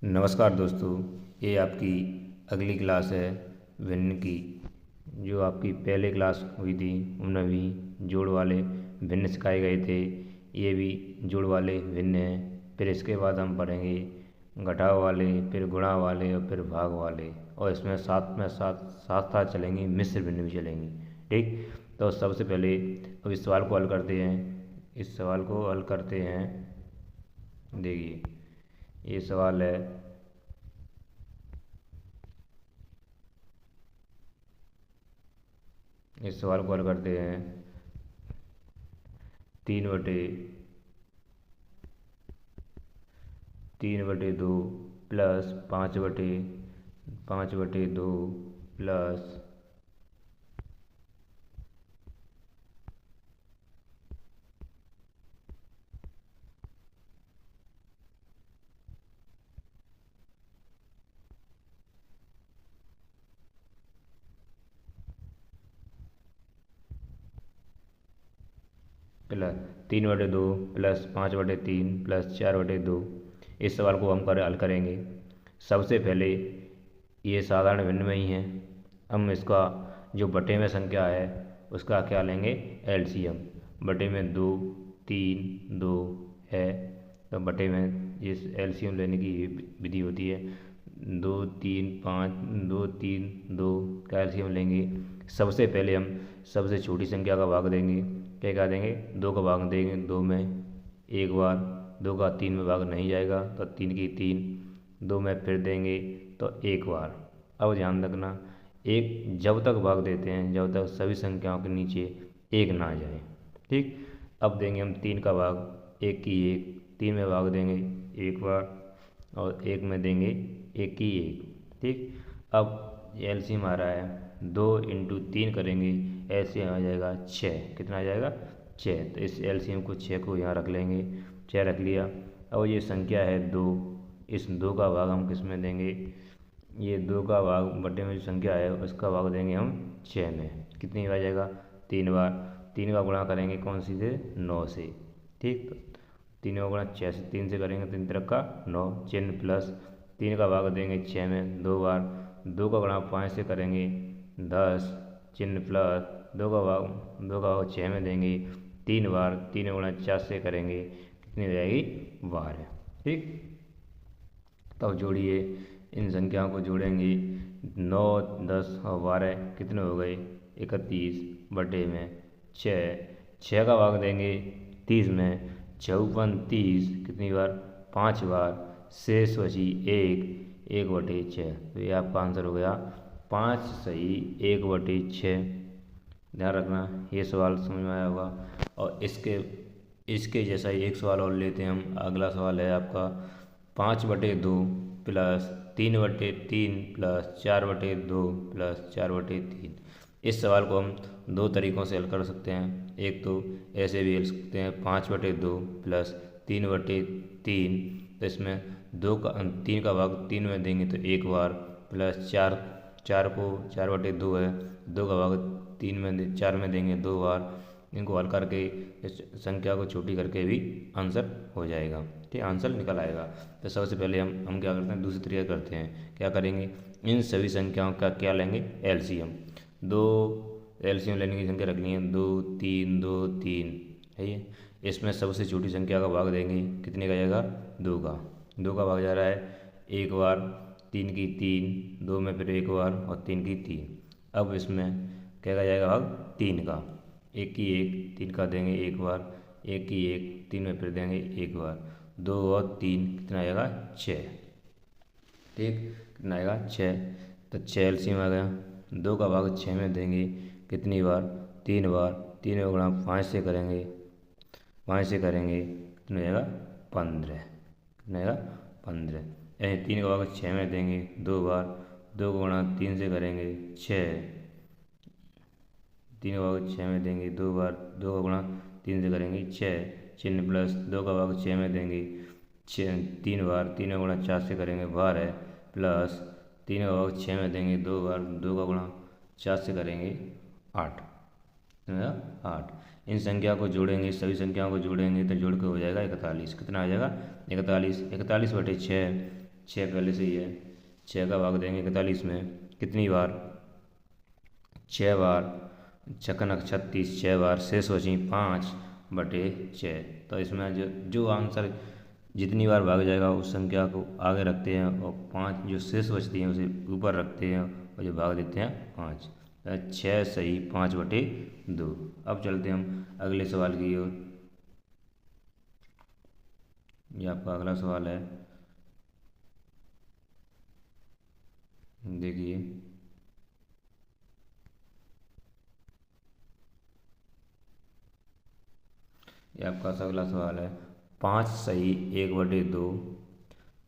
नमस्कार दोस्तों, ये आपकी अगली क्लास है भिन्न की। जो आपकी पहले क्लास हुई थी उनमें भी जोड़ वाले भिन्न सिखाए गए थे। ये भी जोड़ वाले भिन्न हैं। फिर इसके बाद हम पढ़ेंगे घटाव वाले, फिर गुणा वाले और फिर भाग वाले, और इसमें साथ में साथ साथ साथ चलेंगी मिश्र भिन्न भी चलेंगी। ठीक, तो सबसे पहले अब इस सवाल को हल करते हैं। इस सवाल को हल करते हैं। देखिए, ये सवाल है। इस सवाल को हल करते हैं। 3/2 प्लस 5/2 प्लस 3/2 प्लस 5/3 प्लस 4/2। इस सवाल को हम हल करेंगे। सबसे पहले ये साधारण भिन्न में ही है। हम इसका जो बटे में संख्या है उसका क्या लेंगे, एलसीएम। बटे में 2 3 2 है, तो बटे में इस एलसीएम लेने की विधि होती है। 2 3 5 2 3 2 का एलसीएम लेंगे। सबसे पहले हम सबसे छोटी संख्या का भाग देंगे। क्या देंगे, 2 का भाग देंगे 2 में एक बार। 2 का 3 में भाग नहीं जाएगा तो 3 की 3। 2 में फिर देंगे तो एक बार। अब ध्यान रखना, एक जब तक भाग देते हैं जब तक सभी संख्याओं के नीचे एक ना आ जाए। ठीक, अब देंगे हम 3 का भाग, 1 की 1। 3 में भाग देंगे एक बार और 1 में देंगे 1 की 1। ठीक, अब एलसीएम आ रहा है 2 इंटू 3 करेंगे, एलसीएम आ जाएगा 6। कितना आ जाएगा, 6। तो इस एलसीएम को 6 को यहाँ रख लेंगे। 6 रख लिया। और ये संख्या है 2। इस 2 का भाग हम किस में देंगे, ये 2 का भाग बटे में जो संख्या है उसका भाग देंगे हम 6 में। कितनी बार जाएगा, 3 बार। 3 का गुणा करेंगे कौन सी से, 9 से। ठीक, तो 3 का गुणा 6 से, 3 से करेंगे 3 तिरक का 9, चिन्ह प्लस। 3 का भाग देंगे 6 में 2 बार। 2 का गुणा 5 से करेंगे 10, चिन्ह प्लस। 2 का भाग 6 में देंगे 3 बार। 3 का गुणा 4 से करेंगे, कितनी हो जाएगी, 12। ठीक, तब जोड़िए, इन संख्याओं को जोड़ेंगे। 9 10 और 12 कितने हो गए, 31 बटे में 6। 6 का भाग देंगे 30 में, 54 30 कितनी बार, 5 बार। शेष बची 1/6। तो ये आपका आंसर हो गया 5 सही 1/6। ध्यान रखना, ये सवाल समझ में आया होगा। और इसके जैसा ही एक सवाल और लेते हैं हम। अगला सवाल है आपका 5/2 प्लस 3/3 प्लस 4/2 प्लस 4/3। इस सवाल को हम दो तरीक़ों से हल कर सकते हैं। एक तो ऐसे भी हल सकते हैं, 5/2 प्लस 3/3। तो इसमें 3 का भाग 3 में देंगे तो एक बार, प्लस 4 को 4/2 है, 2 का भाग 4 में देंगे 2 बार। इनको हल करके इस संख्या को छोटी करके भी आंसर हो जाएगा। ठीक, आंसर निकल आएगा। तो सबसे पहले हम क्या करते हैं, दूसरी तरीका करते हैं। क्या करेंगे, इन सभी संख्याओं का क्या लेंगे, एलसीएम। 2 एलसीएम लेने की संख्या रखनी है, 2 3 2 3 है ये। इसमें सबसे छोटी संख्या का भाग देंगे, कितने का जाएगा, 2 का। 2 का भाग जा रहा है एक बार, 3 की 3, 2 में फिर एक बार और 3 की 3। अब इसमें क्या का जाएगा भाग, 3 का। 1 की 1, 3 का देंगे एक बार, 1 की 1, 3 में फिर देंगे एक बार। 2 और 3 कितना आएगा, 6। ठीक, कितना आएगा, 6। तो 6 एलसीएम आ गया। 2 का भाग 6 में देंगे कितनी बार, 3 बार। 3 का गुणा 5 से करेंगे, कितना आएगा, 15। कितना आएगा, 15। यानी 3 का भाग 6 में देंगे 2 बार। 2 का गुणा 3 से करेंगे 6। 3 का भाग 6 में देंगे 2 बार। 2 का गुणा 3 से करेंगे 6, चिन्ह प्लस। 2 का भाग 6 में देंगे 3 बार। 3 का गुणा 4 से करेंगे 12, प्लस 3 का भाग 6 में देंगे 2 बार। 2 का गुणा 4 से करेंगे 8। 8। इन संख्या को जोड़ेंगे, सभी संख्याओं को जोड़ेंगे तो जोड़ के हो जाएगा 41। कितना आ जाएगा, 41। 41/6 6 पहले से ही है, 6 का भाग देंगे 41 में, कितनी बार, 6 बार, छक्कनक 36, 6 बार, शेष बची 5/6। तो इसमें जो जो आंसर जितनी बार भाग जाएगा उस संख्या को आगे रखते हैं और 5 जो शेष बचती हैं उसे ऊपर रखते हैं और जो भाग देते हैं 5। 6 सही 5/2। अब चलते हैं हम अगले सवाल की ओर। ये आपका अगला सवाल है, देखिए। ये आपका अगला सवाल है, 5 सही 1/2,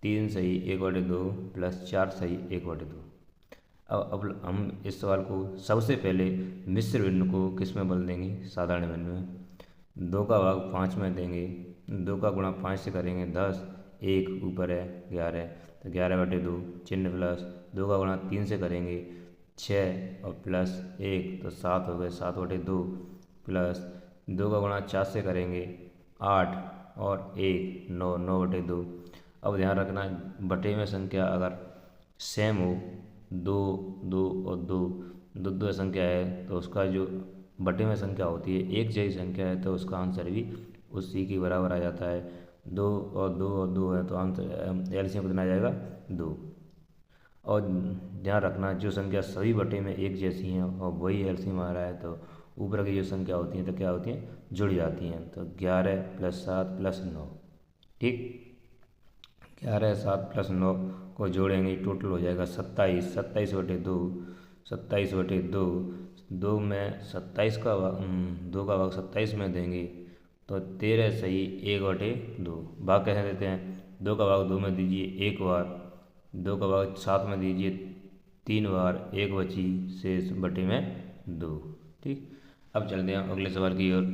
3 सही 1/2 प्लस 4 सही 1/2। अब हम इस सवाल को सबसे पहले मिश्र भिन्न को किस में बदल देंगे, साधारण भिन्न में। 2 का भाग 5 में देंगे, 2 का गुणा 5 से करेंगे 10, 1 ऊपर है 11, तो 11/2 चिन्ह प्लस 2 का गुणा 3 से करेंगे 6 और प्लस 1 तो 7 हो गए 7/2 प्लस 2 का गुणा 4 से करेंगे 8 और 1 9 9/2। अब ध्यान रखना बटे में संख्या अगर सेम हो, 2 2 और 2 दो दो संख्या है तो उसका जो बटे में संख्या होती है एक जैसी संख्या है तो उसका आंसर भी उसी के बराबर आ जाता है। 2 और 2 और 2 है तो आंसर एलसीएम कितना आ जाएगा 2। और ध्यान रखना जो संख्या सभी बटे में एक जैसी हैं और वही एलसीएम आ रहा है तो ऊपर की जो संख्या होती हैं तो क्या होती हैं, जुड़ जाती हैं। तो 11 + 7 + 9, ठीक, 11 7 + 9 को जोड़ेंगे टोटल हो जाएगा 27, 27/2, 27/2, 2 में 27 का 2 का भाग 27 में देंगे तो 13 सही 1/2। भाग कैसे देते हैं, 2 का भाग 2 में दीजिए 1 बार, 2 का भाग 7 में दीजिए 3 बार, 1 बची शेष बटे में 2, ठीक। अब चलते हैं अगले सवाल की ओर।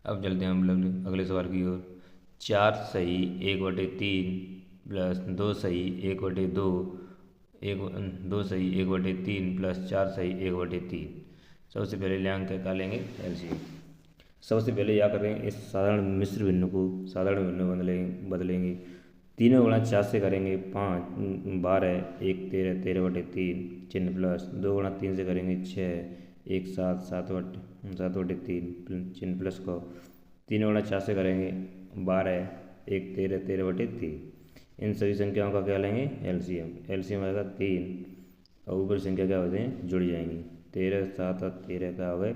अब चलते हैं हम अगले सवाल की ओर। 4 सही 1/3 प्लस 2 सही 1/2, 2 सही 1/3 प्लस 4 सही 1/3। सबसे पहले लेंगे क्या लेंगे, एलसीएम। सबसे पहले क्या करेंगे, इस साधारण मिश्र भिन्न को साधारण भिन्न बदलेंगे। 3 गुणा 4 से करेंगे 5 12, 1 13, 13/3 चिन्ह प्लस 2 गुणा 3 से करेंगे 6, 1 7, 7/3 चिन्ह प्लस को 3 गुणा 4 से करेंगे 12, 1 13, 13/3। इन सभी संख्याओं का क्या लेंगे, एलसीएम। एलसीएम आएगा 3 और ऊपर संख्या क्या होते हैं, जुड़ जाएंगी। 13 7 और 13 का हो गए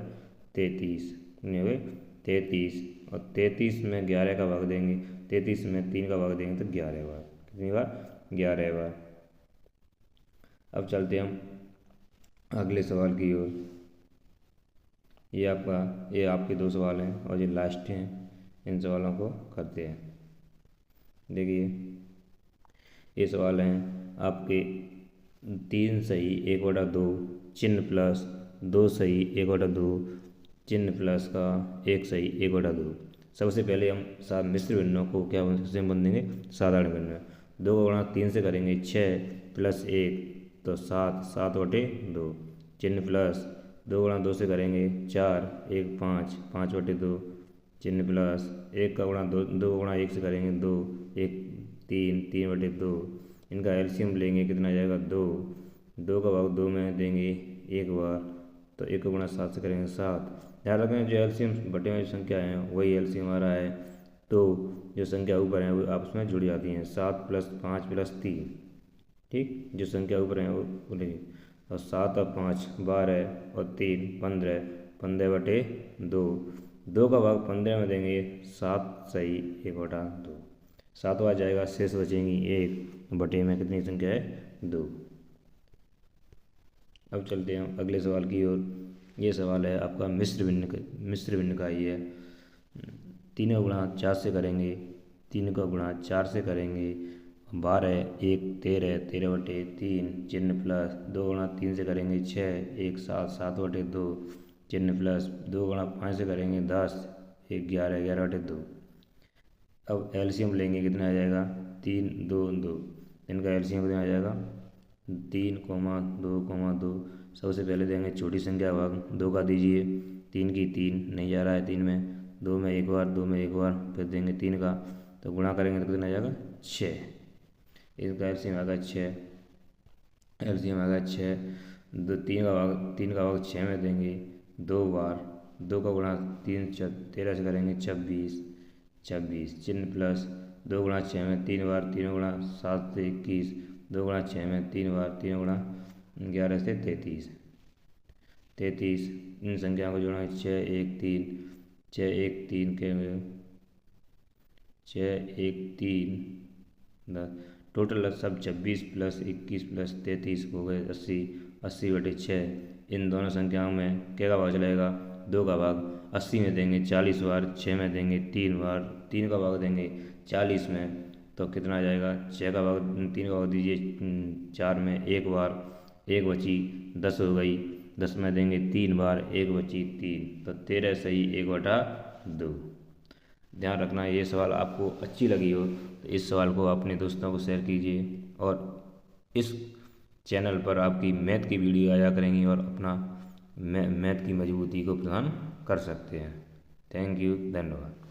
33, कितने हो गए 33, और 33 में 11 का भाग देंगे, 33 में 3 का भाग देंगे तो 11 बार, कितनी बार 11 बार। अब चलते हम अगले सवाल की ओर। ये आपके 2 सवाल हैं और ये लास्ट हैं, इन सवालों को करते हैं। देखिए ये सवाल हैं आपके 3 सही 1/2 चिन्ह प्लस 2 सही 1/2 चिन्ह प्लस का 1 सही 1/2। सबसे पहले हम मिश्र भिन्नों को क्या से बन देंगे, साधारण भिन्न। 2 का गुणा 3 से करेंगे 6 प्लस 1 तो 7, 7/2 चिन्ह प्लस 2 गुणा 2 से करेंगे 4, 1 5, 5/2 चिन्ह प्लस 1 का गुणा 2 गुणा 1 से करेंगे 2, 1 3, 3/2। इनका एलसीएम लेंगे, कितना जाएगा 2, 2 का भाग 2 में देंगे 1 बार तो 1 का गुणा 7 से करेंगे 7। ध्यान रखें जो एलसीएम बटे में जो संख्या है वही एलसीएम आ रहा है तो जो संख्या ऊपर है वो आपस में जुड़ जाती हैं। 7 + 5 + 3, ठीक, जो संख्या ऊपर है वो बोलेगी। और 7 और 5 12 और 3 15, 15/2, 2 का भाग 15 में देंगे 7 सही 1/2, 7 आ जाएगा, शेष बचेंगी 1 बटे में कितनी संख्या है 2। अब चलते हैं अगले सवाल की ओर। ये सवाल है आपका मिश्र भिन्न का ही है। 3 का गुणा 4 से करेंगे, 3 का गुणा 4 से करेंगे 12, 1 13, 13/3 चिन्ह प्लस 2 गुणा 3 से करेंगे 6, 1 7, 7/2 चिन्ह प्लस 2 गुणा 5 से करेंगे 10, 1 11, 11/2। अब एलसीएम लेंगे, कितना आ जाएगा 3 2 2। इनका एलसीएम कितना आ जाएगा 3, 2, 2। सबसे पहले देंगे छोटी संख्या भाग 2 का दीजिए 3 की 3 नहीं जा रहा है 3 में, 2 में एक बार, 2 में एक बार, फिर देंगे 3 का, तो गुणा करेंगे तो कितना आ जाएगा 6। इसका एलसीएम आ गया 6, एलसीएम आ गया 6, 3 का भाग 6 में देंगे 2 बार, 2 का गुणा 3 13 से करेंगे 26, 26 चिन्ह प्लस 2 गुणा 6 में 3 बार, 3 गुणा 7 से 21, 2 गुणा 6 में 3 बार, 3 गुणा 11 से 33, 33 इन संख्याओं को जोड़ेंगे 6 1 3, 6 1 3 के 6 1 3 10, टोटल सब 26 प्लस 21 प्लस 33 हो गए 80, 80/6। इन दोनों संख्याओं में क्या का भाग चलेगा, 2 का भाग। 80 में देंगे 40 बार, 6 में देंगे 3 बार, 3 का भाग देंगे 40 में, तो कितना आ जाएगा 6 का भाग 3 का भाग दीजिए 4 में एक बार, 1 बची 10 हो गई, 10 में देंगे 3 बार, 1 बची 3, तो 13 सही 1/2। ध्यान रखना ये सवाल आपको अच्छी लगी हो तो इस सवाल को अपने दोस्तों को शेयर कीजिए, और इस चैनल पर आपकी मैथ की वीडियो आया करेंगी और अपना मैथ की मजबूती को प्रदान कर सकते हैं। थैंक यू, धन्यवाद।